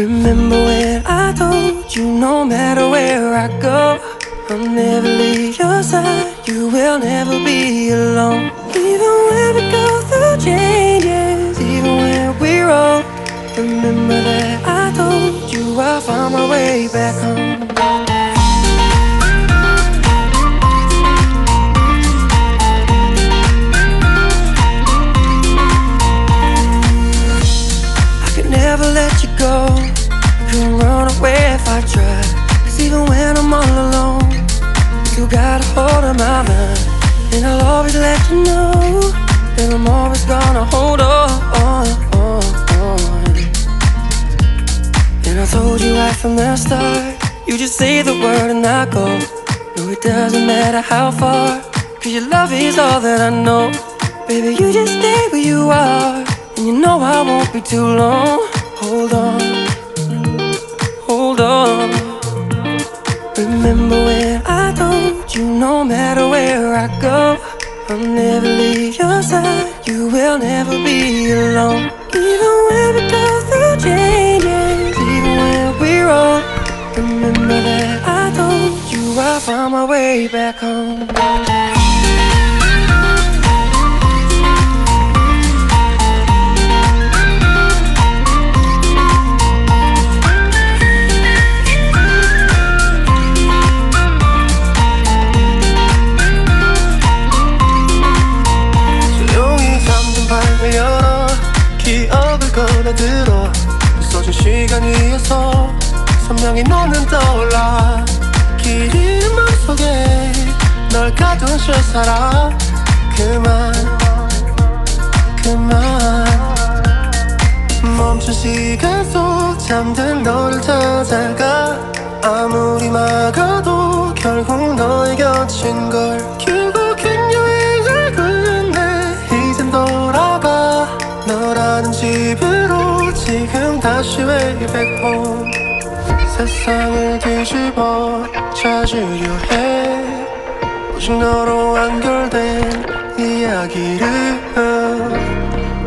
Remember when I told you no matter where I go, I'll never leave your side, you will never be alone. Even when we go through changes, even when we're old, remember that I told you I'll find my way back home. Never let you go, couldn't run away if I tried. Cause even when I'm all alone, you still got a hold of my mind. And I'll always let you know that I'm always gonna hold on. And I told you right from the start, you just say the word and I go. No, it doesn't matter how far, cause your love is all that I know. Baby, you just stay where you are, and you know I won't be too long. Hold on, hold on. Remember when I told you no matter where I go, I'll never leave your side, you will never be alone. Even when we go through changes, even when we're old, remember that I told you I'll find my way back home. 기억을 걸어들어 있어준 시간 위에서 선명히 너는 떠올라 길 잃은 맘속에 널 가둔 채 살아 그만 멈춘 시간 속 잠든 너를 찾아가 아무리 막아도 결국 너의 곁인 걸 결국엔 여행을 끝내 이젠 돌아가 너라는 집으로 지금 다시 way back home. 세상을 뒤집어 찾으려 해 오직 너로 완결된 이야기를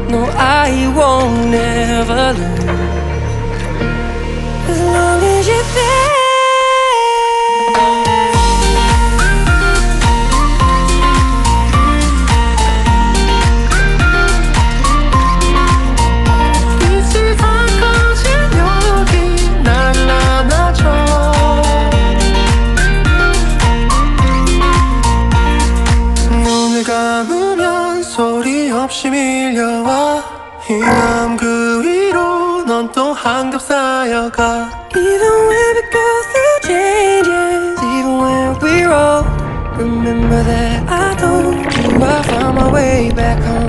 No, I won't never lose as long as you're there. 없이 밀려와 이 마음 그 위로 넌 또 한겹 쌓여가 Even when we go through changes Even when we're old Remember that I told you I found my way back home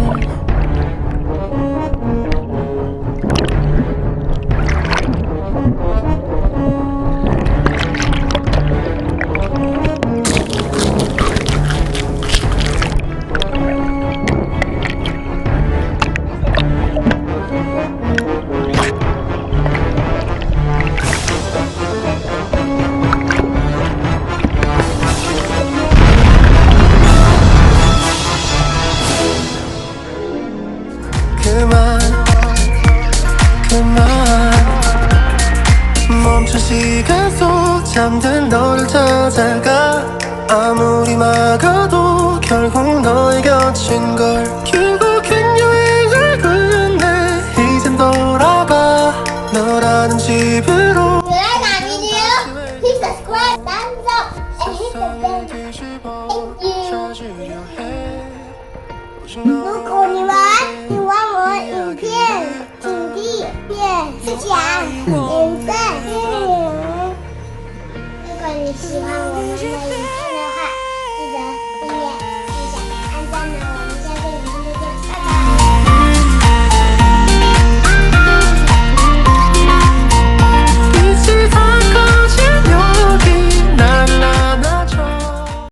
멈춘 시간 속 잠든 너를 찾아가 아무리 막아도 결국 너의 곁인 걸